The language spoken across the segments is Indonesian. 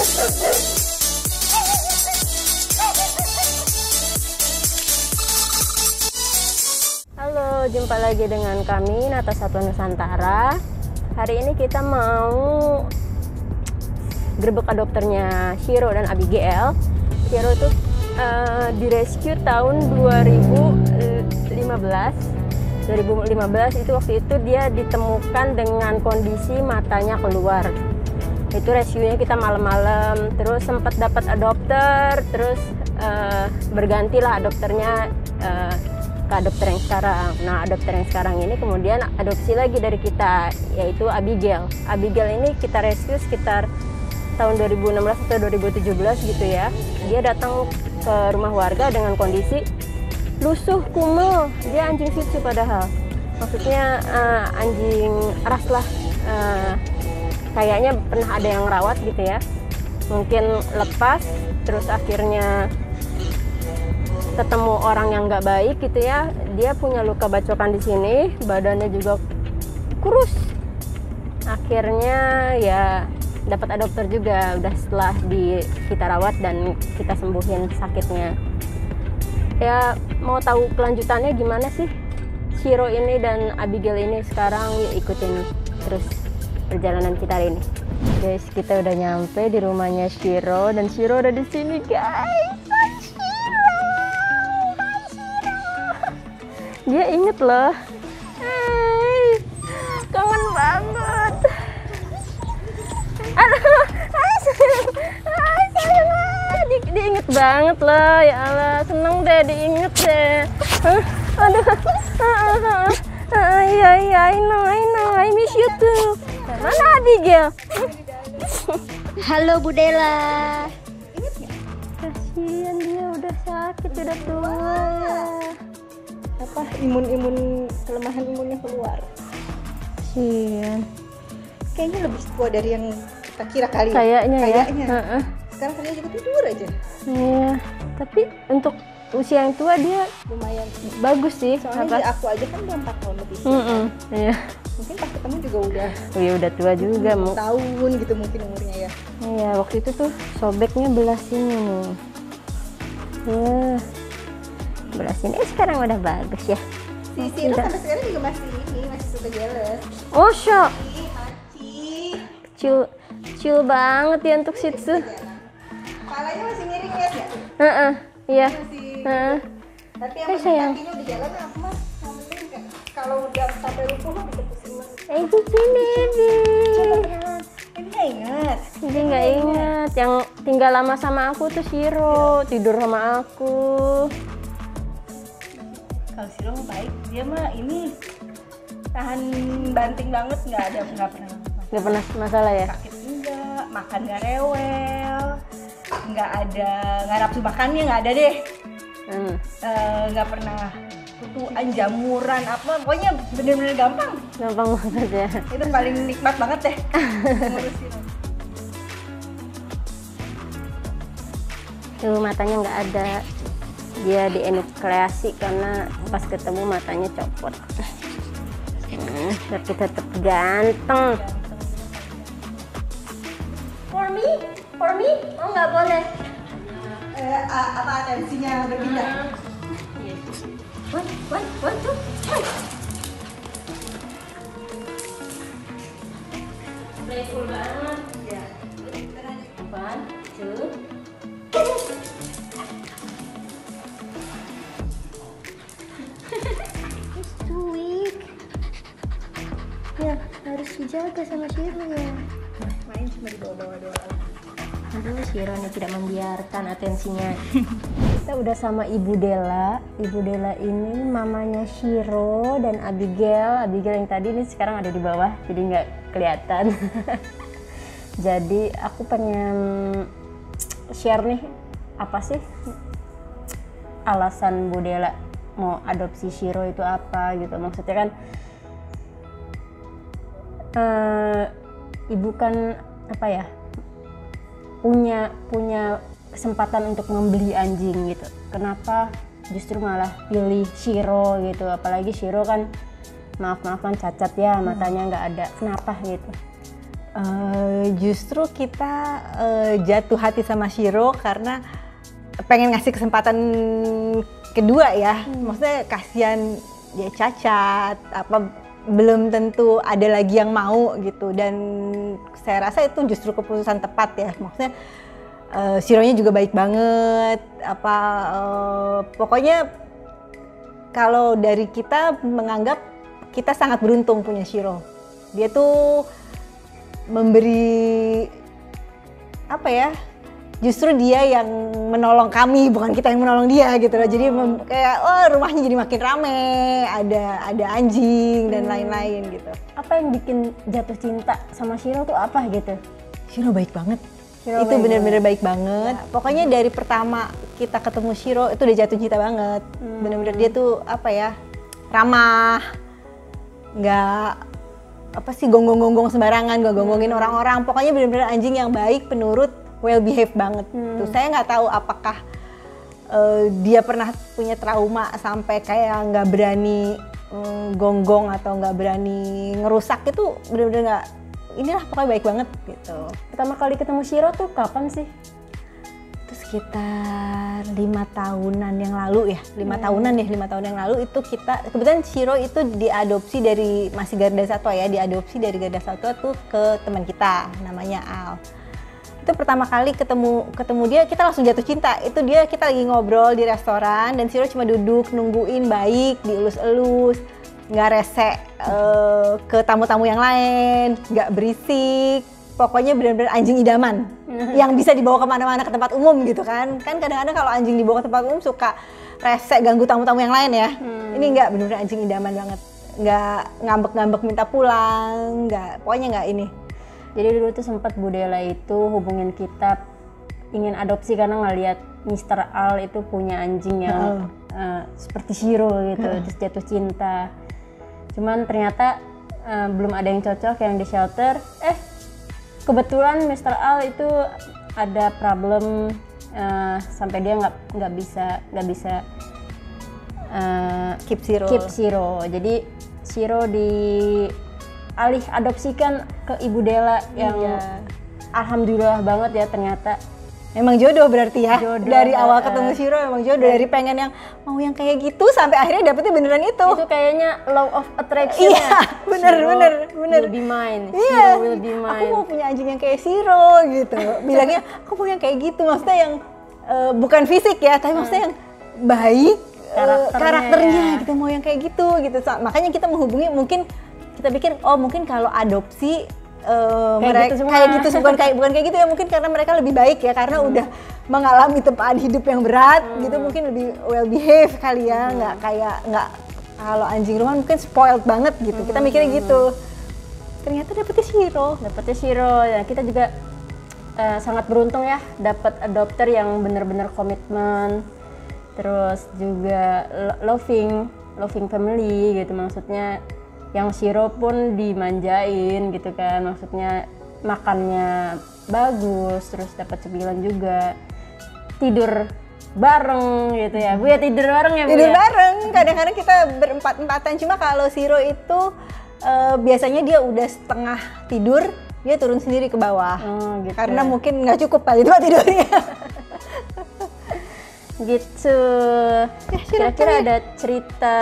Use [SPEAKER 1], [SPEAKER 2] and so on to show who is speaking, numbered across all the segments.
[SPEAKER 1] Halo, jumpa lagi dengan kami Nata Satwa Nusantara. Hari ini kita mau grebek adopternya Shiro dan Abigail. Shiro itu direscue tahun 2015 itu waktu itu dia ditemukan dengan kondisi matanya keluar. Itu rescue-nya kita malam-malam, terus sempat dapat adopter, terus bergantilah adopternya ke adopter yang sekarang. Nah, adopter yang sekarang ini kemudian adopsi lagi dari kita, yaitu Abigail. Abigail ini kita rescue sekitar tahun 2016 atau 2017 gitu ya. Dia datang ke rumah warga dengan kondisi lusuh, kumel. Dia anjing Shih Tzu padahal. Maksudnya anjing ras lah. Kayaknya pernah ada yang rawat gitu ya. Mungkin lepas, terus akhirnya ketemu orang yang nggak baik gitu ya. Dia punya luka bacokan di sini, badannya juga kurus. Akhirnya ya dapat adopter juga udah setelah kita rawat dan kita sembuhin sakitnya. Ya mau tahu kelanjutannya gimana sih Shiro ini dan Abigail ini sekarang, yuk ikutin terus perjalanan kita hari ini. Guys, kita udah nyampe di rumahnya Shiro dan Shiro udah di sini, guys. Dia inget loh. Hai, kangen banget. Aduh, sayang. Dia inget banget loh, ya Allah. Seneng deh, diinget deh. Aduh, iya, I know, I miss you too. Mana Abigail?
[SPEAKER 2] Halo Bu Dela.
[SPEAKER 1] Kasihan dia udah sakit, udah tua ya.
[SPEAKER 2] Apa kelemahan imunnya keluar?
[SPEAKER 1] Kasihan.
[SPEAKER 2] Kayaknya lebih tua dari yang kita kira kali.
[SPEAKER 1] Kayaknya ya.
[SPEAKER 2] Sekarang kerja juga tidur aja.
[SPEAKER 1] Iya, tapi untuk usia yang tua dia
[SPEAKER 2] Lumayan.
[SPEAKER 1] bagus sih.
[SPEAKER 2] Soalnya aku aja kan udah 4 tahun lebih.
[SPEAKER 1] Iya.
[SPEAKER 2] Mungkin pas ketemu juga udah
[SPEAKER 1] Iya, udah tua juga.
[SPEAKER 2] 10 tahun gitu mungkin umurnya ya.
[SPEAKER 1] Iya, waktu itu tuh sobeknya belah sini nih. Wah, belah sini. Sekarang udah bagus ya.
[SPEAKER 2] Si Shiro sampai sekarang juga masih suka jealous.
[SPEAKER 1] Oh, shock.
[SPEAKER 2] Haci.
[SPEAKER 1] Kecil banget ya untuk Shih Tzu.
[SPEAKER 2] Kepalanya masih miring ya?
[SPEAKER 1] Iya.
[SPEAKER 2] Masih. Tapi yang
[SPEAKER 1] sayang.
[SPEAKER 2] kakinya udah jalan apa mah? Kalau udah sampai lumpuh mah bisa pusing banget.
[SPEAKER 1] Cici baby.
[SPEAKER 2] Ini nggak ingat.
[SPEAKER 1] Dia nggak ingat. Yang tinggal lama sama aku tuh Shiro, tidur sama aku.
[SPEAKER 2] Kalau Shiro mah baik, dia mah ini tahan banting banget, nggak pernah
[SPEAKER 1] Nggak pernah masalah ya.
[SPEAKER 2] sakit enggak, makan nggak rewel, nggak nafsu makannya nggak ada deh, nggak pernah tutuan, jamuran apa, pokoknya bener-bener gampang
[SPEAKER 1] Banget ya.
[SPEAKER 2] itu paling nikmat banget deh ngurusin.
[SPEAKER 1] Tuh matanya nggak ada, dia dienukleasi karena pas ketemu matanya copot. Tapi tetap ganteng. For me, oh nggak boleh.
[SPEAKER 2] Apa atensinya berbeda?
[SPEAKER 1] One, two, three. Playful banget.
[SPEAKER 2] Ya.
[SPEAKER 1] One, two. It's too weak. Ya, harus dijaga sama Shiro ya.
[SPEAKER 2] Main cuma di bawah-bawah doang.
[SPEAKER 1] Aduh, Shiro ini tidak membiarkan atensinya. Kita udah sama Ibu Dela. Ibu Dela ini mamanya Shiro dan Abigail. Abigail yang tadi ini sekarang ada di bawah, jadi nggak kelihatan. Jadi aku pengen share nih, apa sih alasan Bu Dela mau adopsi Shiro itu apa gitu. Maksudnya kan ibu kan apa ya, punya kesempatan untuk membeli anjing gitu. Kenapa justru malah pilih Shiro gitu? Apalagi Shiro kan maaf-maafan cacat ya, matanya nggak ada. Kenapa gitu?
[SPEAKER 2] Justru kita jatuh hati sama Shiro karena pengen ngasih kesempatan kedua ya. Maksudnya kasihan dia cacat, apa belum tentu ada lagi yang mau gitu. Dan saya rasa itu justru keputusan tepat ya. Maksudnya Shiro-nya juga baik banget. Pokoknya kalau dari kita menganggap kita sangat beruntung punya Shiro. Dia tuh memberi justru dia yang menolong kami, bukan kita yang menolong dia gitu loh. Jadi kayak rumahnya jadi makin rame, ada anjing dan lain-lain gitu.
[SPEAKER 1] Apa yang bikin jatuh cinta sama Shiro tuh apa gitu?
[SPEAKER 2] Shiro baik banget.
[SPEAKER 1] Shiro
[SPEAKER 2] itu bener-bener baik banget. Ya. Pokoknya dari pertama kita ketemu Shiro itu udah jatuh cinta banget. Bener-bener dia tuh ramah, nggak gonggong-gonggong sembarangan, gonggongin orang-orang. Pokoknya benar-benar anjing yang baik, penurut, well behaved banget. Tuh saya nggak tahu apakah dia pernah punya trauma sampai kayak nggak berani gonggong atau nggak berani ngerusak. Itu benar-benar nggak. Inilah pokoknya baik banget gitu.
[SPEAKER 1] Pertama kali ketemu Shiro tuh kapan sih?
[SPEAKER 2] Sekitar 5 tahunan yang lalu ya, 5 tahunan yang lalu itu kita, kebetulan Shiro itu diadopsi dari, masih Garda Satwa ya, diadopsi dari Garda Satwa tuh ke teman kita, namanya Al. Itu pertama kali ketemu dia, kita langsung jatuh cinta. Itu kita lagi ngobrol di restoran dan Shiro cuma duduk nungguin, baik, dielus-elus, nggak rese ke tamu-tamu yang lain, nggak berisik. Pokoknya benar-benar anjing idaman yang bisa dibawa kemana-mana ke tempat umum gitu kan. Kan kadang-kadang kalau anjing dibawa ke tempat umum suka rese, ganggu tamu-tamu yang lain ya. Ini enggak, benar-benar anjing idaman banget. Nggak ngambek-ngambek minta pulang, pokoknya nggak ini.
[SPEAKER 1] Jadi dulu tuh sempat Bu Dela itu hubungin kita ingin adopsi karena ngeliat Mr. Al itu punya anjing yang seperti Shiro gitu, terus jatuh cinta. Cuman ternyata belum ada yang cocok yang di shelter. Kebetulan Mr. Al itu ada problem sampai dia nggak bisa
[SPEAKER 2] keep Shiro.
[SPEAKER 1] Jadi Shiro dialih adopsikan ke Ibu Dela yang alhamdulillah banget ya ternyata.
[SPEAKER 2] Emang jodoh berarti ya, dari awal ketemu Shiro emang jodoh, dari pengen yang mau yang kayak gitu sampai akhirnya dapetnya beneran itu.
[SPEAKER 1] Itu kayaknya law of attraction.
[SPEAKER 2] Iya, bener.
[SPEAKER 1] Will be mine.
[SPEAKER 2] Iya,
[SPEAKER 1] Shiro will be mine.
[SPEAKER 2] Aku mau punya anjing yang kayak Shiro gitu. Bilangnya aku mau yang kayak gitu, maksudnya yang bukan fisik ya, tapi maksudnya yang baik, karakternya ya. Gitu, mau yang kayak gitu. Makanya kita menghubungi, mungkin kita pikir mungkin kalau adopsi kayak gitu bukan kayak gitu ya, mungkin karena mereka lebih baik ya, karena udah mengalami tempaan hidup yang berat gitu, mungkin lebih well behave kali ya, nggak kalau anjing rumah mungkin spoiled banget gitu. Kita mikirnya gitu. Ternyata dapetnya Shiro ya. Kita juga sangat beruntung ya dapat adopter yang benar-benar komitmen, terus juga loving family gitu, maksudnya yang Shiro pun dimanjain gitu kan, maksudnya makannya bagus, terus dapat cemilan juga, tidur bareng gitu ya Bu ya, tidur bareng ya Bu tidur
[SPEAKER 1] ya?
[SPEAKER 2] Bareng, kadang-kadang kita berempat-empatan, cuma kalau Shiro itu biasanya dia udah setengah tidur, dia turun sendiri ke bawah
[SPEAKER 1] gitu.
[SPEAKER 2] Karena mungkin nggak cukup kali tempat tidurnya.
[SPEAKER 1] Gitu. Kira-kira ada cerita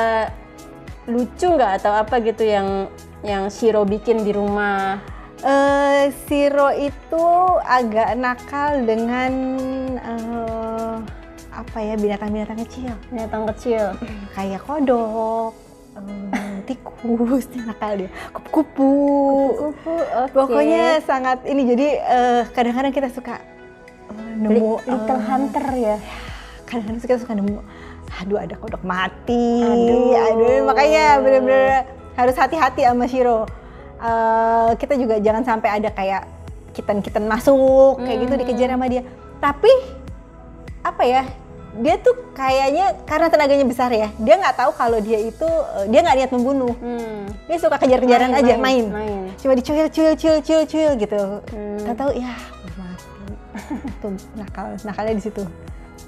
[SPEAKER 1] lucu nggak atau apa gitu yang Shiro bikin di rumah?
[SPEAKER 2] Shiro itu agak nakal dengan binatang-binatang kecil.
[SPEAKER 1] Binatang kecil
[SPEAKER 2] kayak kodok, tikus, nakal dia, kupu-kupu.
[SPEAKER 1] Okay.
[SPEAKER 2] Pokoknya sangat ini. Jadi kadang-kadang kita suka nemu
[SPEAKER 1] little hunter ya.
[SPEAKER 2] Kadang-kadang kita suka nemu, aduh ada kodok mati, aduh makanya bener-bener harus hati-hati sama Shiro. Kita juga jangan sampai ada kayak kitten masuk kayak gitu dikejar sama dia. Tapi
[SPEAKER 3] dia tuh kayaknya karena tenaganya besar ya, dia nggak tahu kalau dia itu dia nggak niat membunuh. Dia suka kejar-kejaran aja, main. Cuma dicuil gitu. Tahu ya mati. Tuh nakalnya di situ.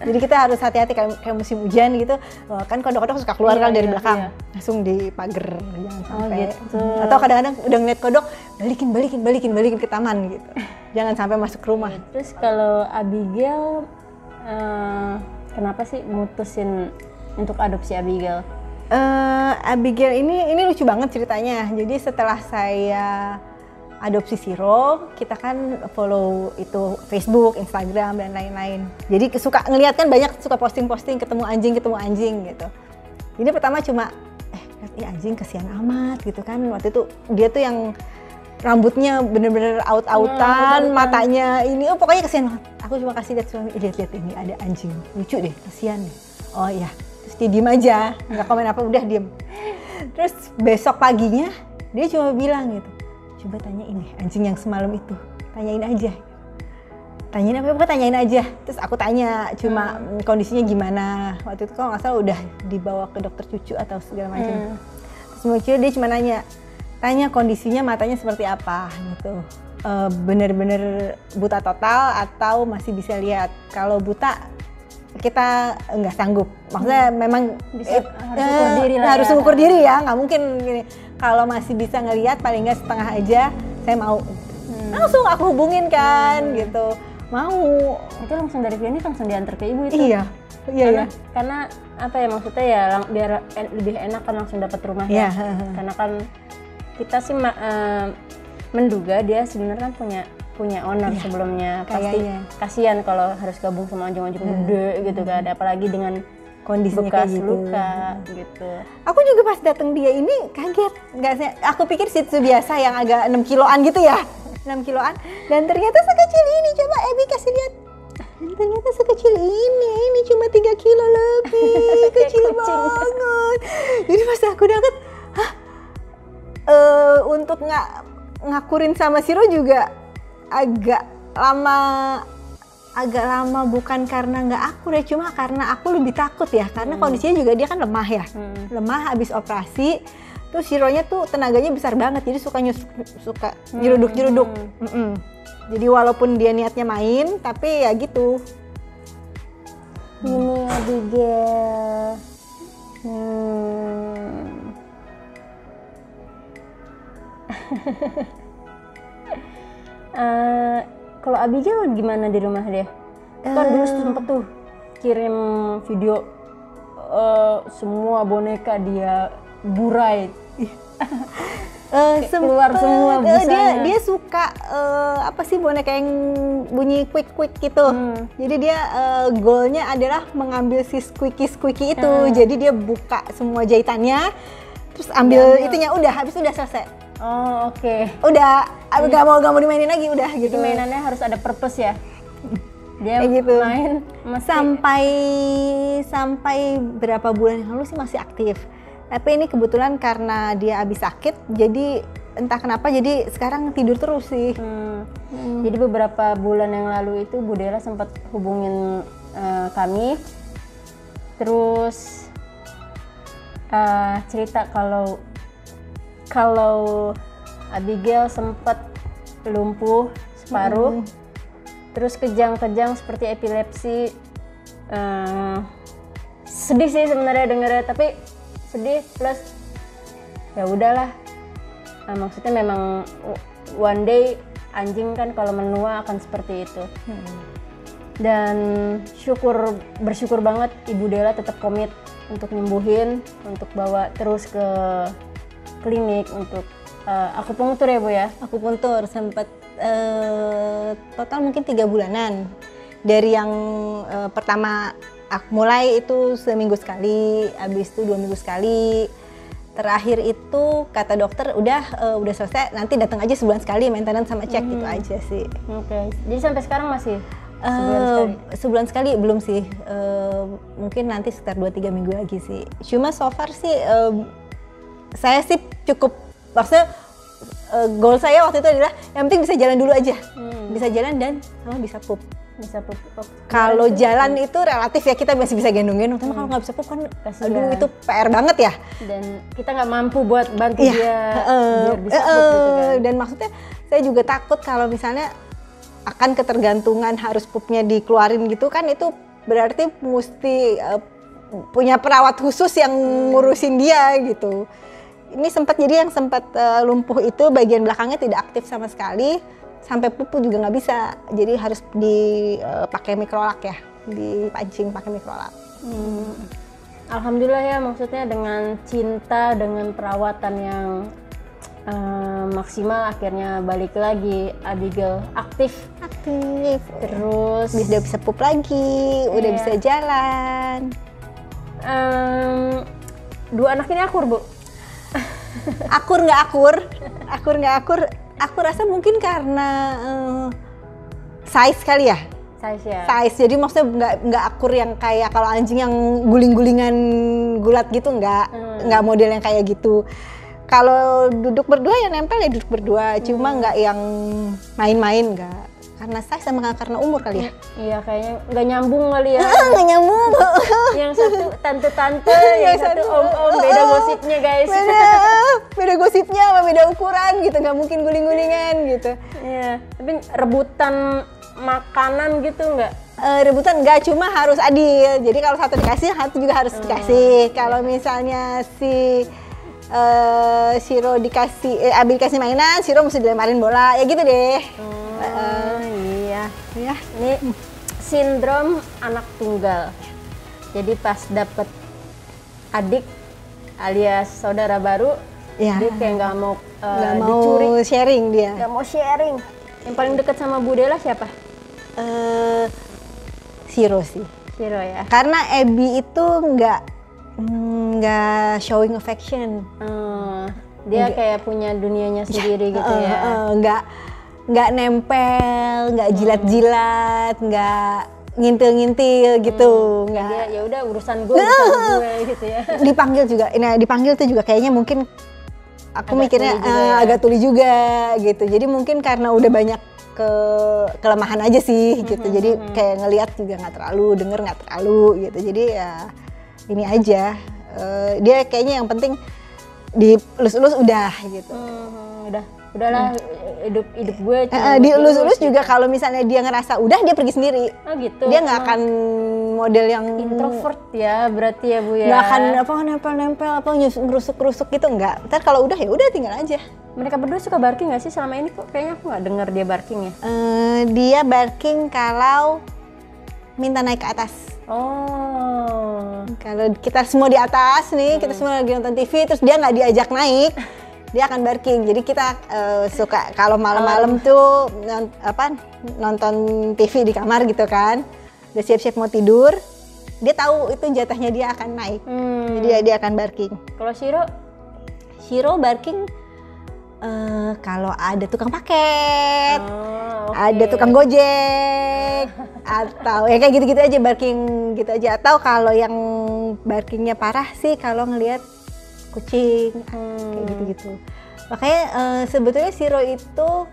[SPEAKER 3] Jadi kita harus hati-hati kayak musim hujan gitu, kan kodok-kodok suka keluar kan dari belakang, langsung di pagar, jangan sampai.
[SPEAKER 1] Gitu.
[SPEAKER 3] Atau kadang-kadang udah ngeliat kodok, balikin ke taman gitu, jangan sampai masuk ke rumah.
[SPEAKER 1] Terus kalau Abigail, kenapa sih mutusin untuk adopsi Abigail?
[SPEAKER 3] Abigail ini lucu banget ceritanya. Jadi setelah saya adopsi Siro, kita kan follow itu Facebook, Instagram dan lain-lain. Jadi suka ngeliat kan banyak suka posting-posting ketemu anjing gitu. Jadi pertama cuma anjing kasihan amat gitu kan. Waktu itu dia tuh yang rambutnya bener-bener out-outan, matanya ini pokoknya kasihan banget. Aku cuma kasih lihat suami, lihat ini ada anjing, lucu deh, kasihan deh. Oh iya, terus dia diem aja, nggak komen apa, udah diem. Terus besok paginya dia cuma bilang gitu, coba tanyain deh anjing yang semalam itu, tanyain aja. Tanyain apa? Tanyain aja. Terus aku tanya, cuma kondisinya gimana. Waktu itu kalau nggak salah udah dibawa ke dokter cucu atau segala macam. Terus dia cuma tanya kondisinya matanya seperti apa gitu. Bener-bener buta total atau masih bisa lihat. Kalau buta kita nggak sanggup. Maksudnya memang harus mengukur diri ya, nggak mungkin gini. Kalau masih bisa ngelihat paling nggak setengah aja, saya mau. Langsung aku hubungin kan gitu. Mau.
[SPEAKER 1] Itu langsung dari klinik langsung diantar ke ibu itu?
[SPEAKER 3] Iya.
[SPEAKER 1] Karena apa ya, maksudnya ya biar lebih enak kan langsung dapat rumah ya. Karena kan kita sih menduga dia sebenarnya kan punya owner sebelumnya. Pasti kasihan kalau harus gabung sama anjing-anjing gede gitu kan, apalagi dengan kondisinya bekas kayak luka gitu.
[SPEAKER 3] Aku juga pas datang dia ini kaget. Aku pikir Shih Tzu biasa yang agak 6 kiloan gitu ya. 6 kiloan dan ternyata sekecil ini. Coba Ebi kasih lihat. Ternyata sekecil ini cuma 3 kilo lebih. Kecil banget. Jadi pas aku deket, untuk ngakurin sama Siro juga agak lama bukan karena nggak akur ya, cuma karena aku lebih takut ya, karena kondisinya juga dia kan lemah ya, lemah habis operasi. Terus Sironya tuh tenaganya besar banget, jadi suka jeruduk. Jadi walaupun dia niatnya main, tapi ya gitu.
[SPEAKER 1] Ini Abigail. Kalau Abigail gimana di rumah dia? Kan dulu sempet tuh kirim video semua boneka dia burai. Keluar semua busanya.
[SPEAKER 3] Dia suka apa sih boneka yang bunyi quick gitu. Jadi dia goalnya adalah mengambil si squeaky itu. Jadi dia buka semua jahitannya, terus ambil itunya, udah habis udah selesai.
[SPEAKER 1] Oh oke.
[SPEAKER 3] Udah gak mau dimainin lagi, udah gitu.
[SPEAKER 1] Jadi mainannya harus ada purpose ya. Dia
[SPEAKER 3] gitu.
[SPEAKER 1] main
[SPEAKER 3] sampai berapa bulan yang lalu sih masih aktif. Tapi ini kebetulan karena dia habis sakit, jadi entah kenapa jadi sekarang tidur terus sih.
[SPEAKER 1] Jadi beberapa bulan yang lalu itu Bu Della sempat hubungin kami, terus cerita kalau Abigail sempat lumpuh separuh, terus kejang-kejang seperti epilepsi. Sedih sih sebenarnya dengarnya, tapi sedih plus ya udahlah. Maksudnya memang one day anjing kan kalau menua akan seperti itu. Dan bersyukur banget Ibu Della tetap komit untuk nyembuhin, untuk bawa terus ke klinik untuk akupunktur ya Bu ya.
[SPEAKER 3] Akupunktur sempat total mungkin 3 bulanan. Dari yang pertama aku mulai itu seminggu sekali, habis itu 2 minggu sekali. Terakhir itu kata dokter udah selesai, nanti datang aja sebulan sekali maintenance sama cek gitu aja sih.
[SPEAKER 1] Oke. Jadi sampai sekarang masih
[SPEAKER 3] sebulan sekali belum sih. Mungkin nanti sekitar 2-3 minggu lagi sih. Cuma so far sih saya sih cukup, maksudnya goal saya waktu itu adalah yang penting bisa jalan dulu aja. Bisa jalan dan sama bisa pup.
[SPEAKER 1] Bisa pup.
[SPEAKER 3] Kalau jalan itu relatif ya, kita masih bisa gendong-gendong. Tapi kalau nggak bisa pup kan, aduh itu PR banget ya.
[SPEAKER 1] Dan kita nggak mampu buat bantu dia biar bisa pup gitu kan.
[SPEAKER 3] Dan maksudnya saya juga takut kalau misalnya akan ketergantungan harus pupnya dikeluarin gitu kan, itu berarti mesti punya perawat khusus yang ngurusin dia gitu. Ini yang sempat lumpuh itu bagian belakangnya tidak aktif sama sekali. Sampai pupu juga nggak bisa, jadi harus dipakai mikrolak ya, dipancing pakai mikrolak.
[SPEAKER 1] Alhamdulillah ya, maksudnya dengan cinta, dengan perawatan yang maksimal, akhirnya balik lagi Abigail aktif. Terus
[SPEAKER 3] udah bisa pup lagi, udah bisa jalan.
[SPEAKER 1] 2 anak ini akur, Bu?
[SPEAKER 3] Akur nggak akur. Aku rasa mungkin karena size kali ya. Size, jadi maksudnya nggak akur yang kayak kalau anjing yang guling-gulingan gulat gitu, nggak model yang kayak gitu. Kalau duduk berdua ya nempel ya duduk berdua, cuma nggak yang main-main, nggak. Karena size sama karena umur kali ya.
[SPEAKER 1] Iya, kayaknya nggak nyambung kali ya.
[SPEAKER 3] Nggak nyambung.
[SPEAKER 1] Yang satu tante-tante, yang satu om-om, beda gosipnya guys.
[SPEAKER 3] Beda gosipnya sama beda ukuran gitu, nggak mungkin guling-gulingan gitu.
[SPEAKER 1] Iya, tapi rebutan makanan gitu nggak?
[SPEAKER 3] Rebutan nggak, cuma harus adil. Jadi kalau satu dikasih, satu juga harus dikasih. Kalau misalnya si Shiro dikasih, Abi dikasih mainan, Shiro mesti dilemparin bola, ya gitu deh.
[SPEAKER 1] Iya. Ini sindrom anak tunggal. Jadi pas dapet adik alias saudara baru, dia kayak nggak mau dicuri.
[SPEAKER 3] Sharing dia.
[SPEAKER 1] Nggak mau sharing. Yang paling dekat sama Bu Della siapa?
[SPEAKER 3] Shiro sih.
[SPEAKER 1] Shiro ya.
[SPEAKER 3] Karena Abby itu nggak showing affection.
[SPEAKER 1] Dia kayak punya dunianya sendiri gitu ya.
[SPEAKER 3] Nggak nempel, nggak jilat-jilat, nggak ngintil-ngintil gitu, nggak.
[SPEAKER 1] Dia ya udah urusan gue gitu ya.
[SPEAKER 3] Dipanggil tuh juga kayaknya mungkin aku mikirnya agak tuli juga gitu. Jadi mungkin karena udah banyak kelemahan aja sih gitu. Jadi kayak ngelihat juga nggak terlalu, denger nggak terlalu gitu. Jadi ya ini aja. Dia kayaknya yang penting dielus-elus udah gitu.
[SPEAKER 1] Udahlah hidup gue.
[SPEAKER 3] Dielus-elus juga kalau misalnya dia ngerasa udah, dia pergi sendiri.
[SPEAKER 1] Oh gitu.
[SPEAKER 3] Dia nggak akan model yang
[SPEAKER 1] introvert ya berarti ya Bu ya.
[SPEAKER 3] Nggak akan nempel-nempel ngerusuk-ngerusuk gitu, nggak. Ntar kalau udah ya udah tinggal aja.
[SPEAKER 1] Mereka berdua suka barking nggak sih selama ini? Kok kayaknya aku nggak dengar dia barking ya.
[SPEAKER 3] Dia barking kalau minta naik ke atas. Kalau kita semua di atas nih, kita semua lagi nonton TV, terus dia nggak diajak naik, dia akan barking. Jadi kita suka kalau malam-malam tuh nonton TV di kamar gitu kan, udah siap-siap mau tidur, dia tahu itu jatahnya dia akan naik, jadi dia akan barking.
[SPEAKER 1] Kalau
[SPEAKER 3] Shiro barking kalau ada tukang paket, ada tukang gojek, atau ya kayak gitu-gitu aja, barking gitu aja. Atau kalau yang barkingnya parah sih kalau ngelihat kucing, kayak gitu-gitu. Makanya sebetulnya Shiro itu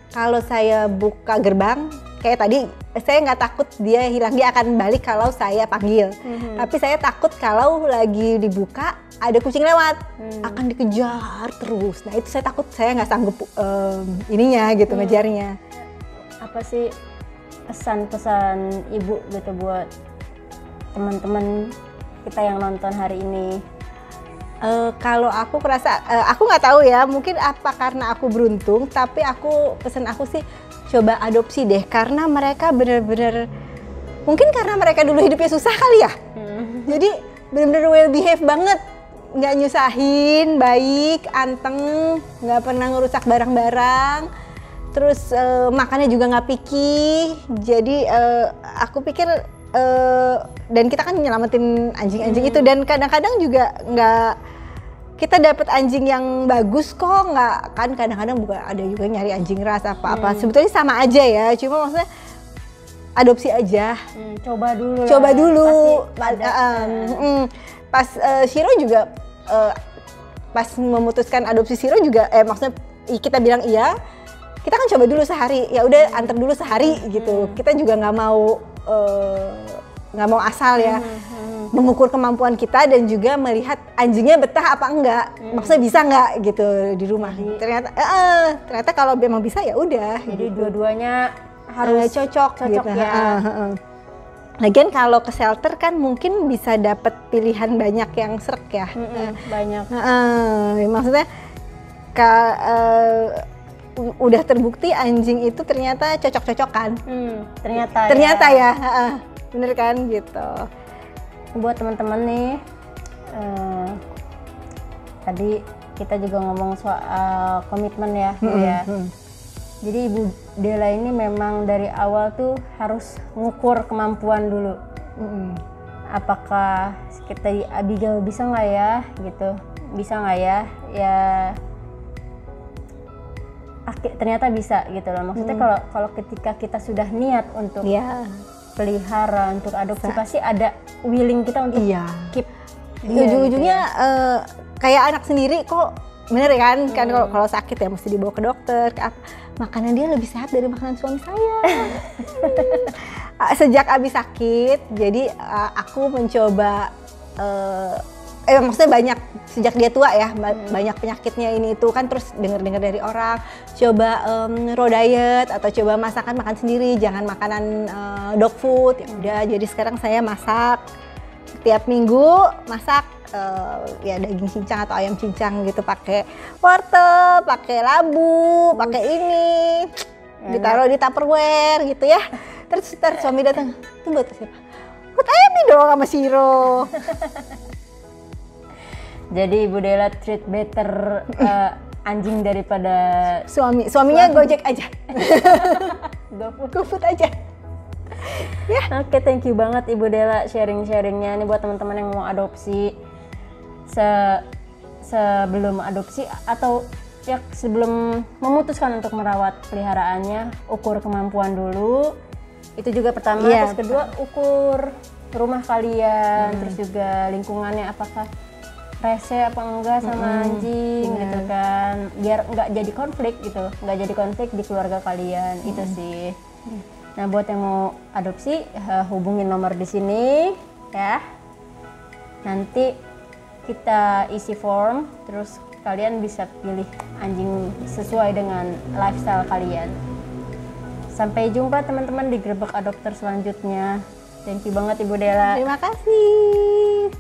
[SPEAKER 3] kalau saya buka gerbang, kayak tadi saya nggak takut dia hilang, dia akan balik kalau saya panggil. Tapi saya takut kalau lagi dibuka ada kucing lewat, akan dikejar terus. Nah itu saya takut, saya nggak sanggup ininya gitu, ngejarnya.
[SPEAKER 1] Apa sih pesan-pesan ibu gitu buat teman-teman kita yang nonton hari ini?
[SPEAKER 3] Kalau aku merasa, aku nggak tahu ya, mungkin apa karena aku beruntung, tapi pesan aku sih coba adopsi deh, karena mereka bener-bener, mungkin karena mereka dulu hidupnya susah kali ya, jadi bener-bener well behave banget, nggak nyusahin, baik, anteng, nggak pernah ngerusak barang-barang, terus makannya juga nggak picky. Jadi aku pikir dan kita kan nyelamatin anjing-anjing itu, dan kadang-kadang juga nggak, kita dapat anjing yang bagus kok, nggak kan, kadang-kadang bukan, ada juga nyari anjing ras apa-apa, sebetulnya sama aja ya, cuma maksudnya adopsi aja. Coba dulu. Pas Shiro juga pas memutuskan adopsi Shiro juga, maksudnya kita bilang iya, kita kan coba dulu sehari, ya udah antar dulu sehari gitu. Kita juga nggak mau asal ya, mengukur kemampuan kita dan juga melihat anjingnya betah apa enggak, maksudnya bisa nggak gitu di rumah. Ternyata kalau memang bisa ya udah.
[SPEAKER 1] Jadi
[SPEAKER 3] gitu.
[SPEAKER 1] dua-duanya harus
[SPEAKER 3] cocok gitu.
[SPEAKER 1] ya.
[SPEAKER 3] Lagian kalau ke shelter kan mungkin bisa dapat pilihan banyak yang serek ya.
[SPEAKER 1] Banyak.
[SPEAKER 3] Maksudnya udah terbukti anjing itu ternyata cocok-cocokan. Ternyata ya. Bener kan gitu.
[SPEAKER 1] Buat teman-teman nih, tadi kita juga ngomong soal komitmen ya, Bu ya. Jadi Ibu Della ini memang dari awal tuh harus ngukur kemampuan dulu. Apakah kita di Abigail bisa nggak ya, gitu? Bisa nggak ya? Ya ternyata bisa gitu loh. Maksudnya kalau ketika kita sudah niat untuk pelihara, untuk adopsi, pasti ada willing kita untuk keep.
[SPEAKER 3] Ujung-ujungnya kayak anak sendiri kok, bener kan? Kan kalau sakit ya mesti dibawa ke dokter. Makanan dia lebih sehat dari makanan suami saya. Sejak abis sakit, jadi aku mencoba maksudnya banyak sejak dia tua ya, banyak penyakitnya ini itu kan, terus dengar dari orang coba raw diet atau coba makan sendiri, jangan makanan dog food. Ya udah, jadi sekarang saya masak tiap minggu, masak ya daging cincang atau ayam cincang gitu, pakai wortel, pakai labu, pakai ini, ditaruh di Tupperware gitu ya. Terus ntar suami datang, itu buat siapa? Buat ayam dong sama Siro.
[SPEAKER 1] Jadi Ibu Della treat better anjing daripada
[SPEAKER 3] suaminya Gojek aja. GoFood aja.
[SPEAKER 1] Oke, thank you banget Ibu Della sharing-sharingnya. Ini buat teman-teman yang mau adopsi, sebelum adopsi atau ya sebelum memutuskan untuk merawat peliharaannya, ukur kemampuan dulu. Itu juga pertama. Terus kedua, ukur rumah kalian, terus juga lingkungannya, apakah rese apa enggak sama anjing gitu kan, biar nggak jadi konflik gitu, nggak jadi konflik di keluarga kalian. Itu sih. Nah, buat yang mau adopsi, hubungin nomor di sini ya. Nanti kita isi form, terus kalian bisa pilih anjing sesuai dengan lifestyle kalian. Sampai jumpa teman-teman di Grebek Adopter selanjutnya. Thank you banget Ibu Della.
[SPEAKER 3] Terima kasih.